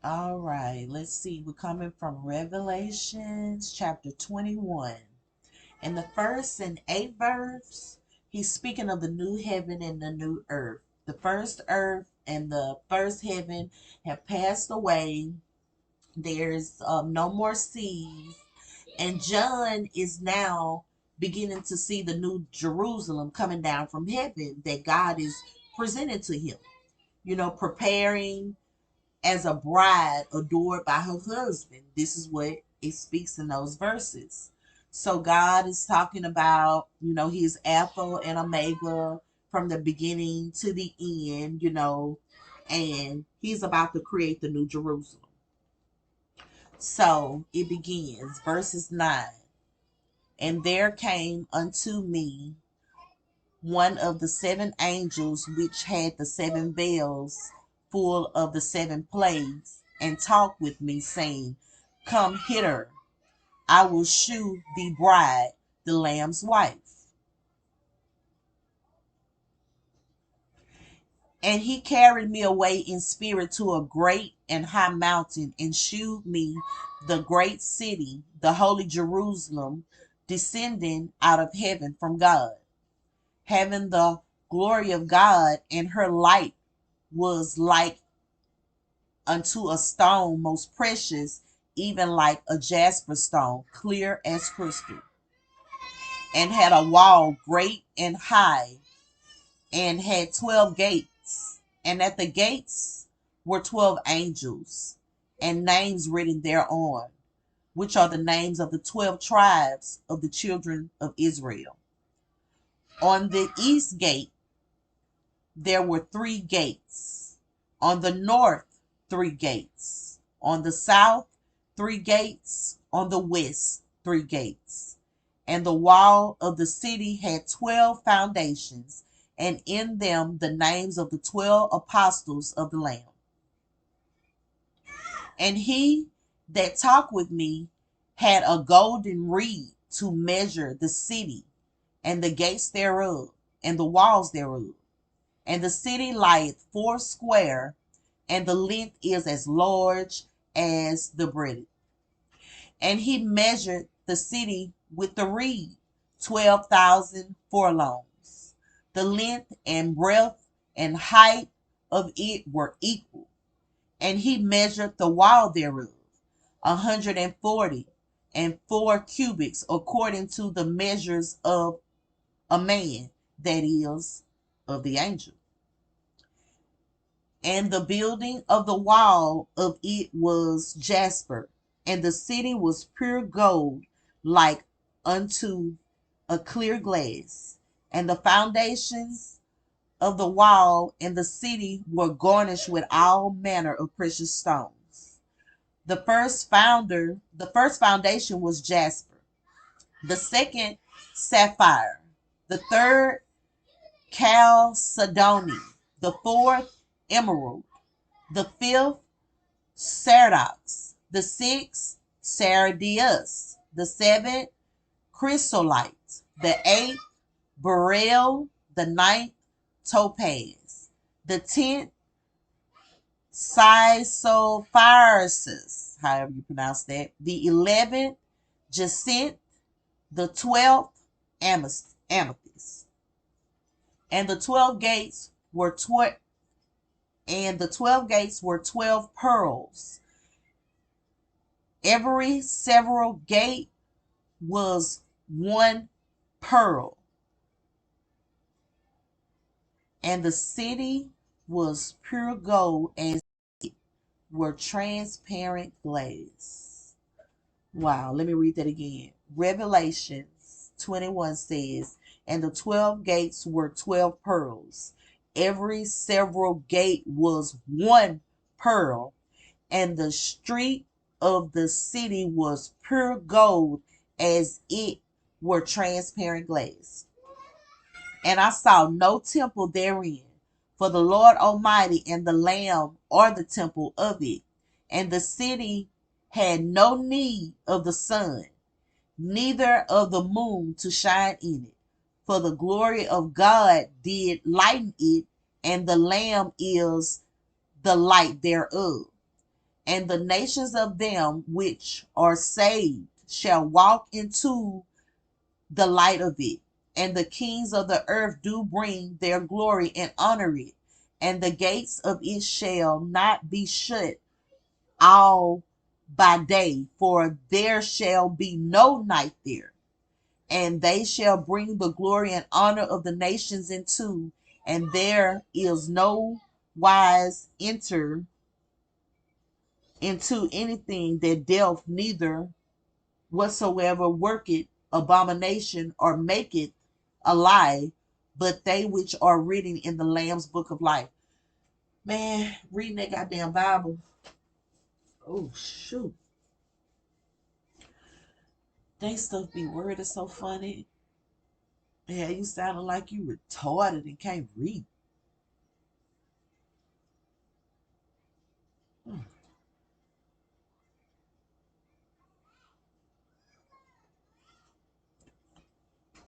All right, let's see. We're coming from Revelations chapter 21. In the first and eighth verse, he's speaking of the new heaven and the new earth. The first earth and the first heaven have passed away. There's no more seas. And John is now beginning to see the new Jerusalem coming down from heaven that God is presenting to him, preparing as a bride adored by her husband. This is what it speaks in those verses. So God is talking about, He is Alpha and Omega from the beginning to the end, and He's about to create the new Jerusalem. So it begins, verses 9. And there came unto me one of the seven angels which had the seven bells full of the seven plagues, and talked with me, saying, Come hither, I will shew thee bride, the Lamb's wife. And he carried me away in spirit to a great and high mountain, and shewed me the great city, the holy Jerusalem, descending out of heaven from God, having the glory of God, and her light was like unto a stone most precious, even like a jasper stone, clear as crystal, and had a wall great and high, and had 12 gates, and at the gates were 12 angels, and names written thereon, which are the names of the 12 tribes of the children of Israel. On the east gate there were 3 gates, on the north 3 gates, on the south 3 gates, on the west 3 gates. And the wall of the city had 12 foundations, and in them the names of the 12 apostles of the Lamb. And he that talked with me had a golden reed to measure the city, and the gates thereof, and the walls thereof. And the city lieth foursquare, and the length is as large as the breadth. And he measured the city with the reed, 12,000 furlongs. The length and breadth and height of it were equal. And he measured the wall thereof, 140 and 4 cubits, according to the measures of a man, that is, of the angel. And the building of the wall of it was jasper, and the city was pure gold, like unto a clear glass. And the foundations of the wall and the city were garnished with all manner of precious stones. The first foundation was jasper, the second sapphire, the third chalcedony, the fourth emerald, the fifth sardox, the sixth sardius, the seventh chrysolite, the eighth beryl, the ninth topaz, the 10th Sisophyresis, however you pronounce that, the 11th jacinth, the 12th amethyst. And the 12 gates were 12 pearls. Every several gate was one pearl, and the city was pure gold, and it were transparent glass. Wow, let me read that again. Revelations 21 says, and the 12 gates were 12 pearls. Every several gate was one pearl, and the street of the city was pure gold, as it were transparent glass. And I saw no temple therein, for the Lord Almighty and the Lamb are the temple of it. And the city had no need of the sun, neither of the moon to shine in it, for the glory of God did lighten it, and the Lamb is the light thereof. And the nations of them which are saved shall walk into the light of it. And the kings of the earth do bring their glory and honor it. And the gates of it shall not be shut all by day, for there shall be no night there. And they shall bring the glory and honor of the nations into, and there is no wise enter into anything that death, neither whatsoever worketh abomination or maketh a lie, but they which are written in the Lamb's book of life. Man, reading that goddamn Bible. Oh shoot. They stuff be worded so funny. Yeah, you sounding like you retarded and can't read.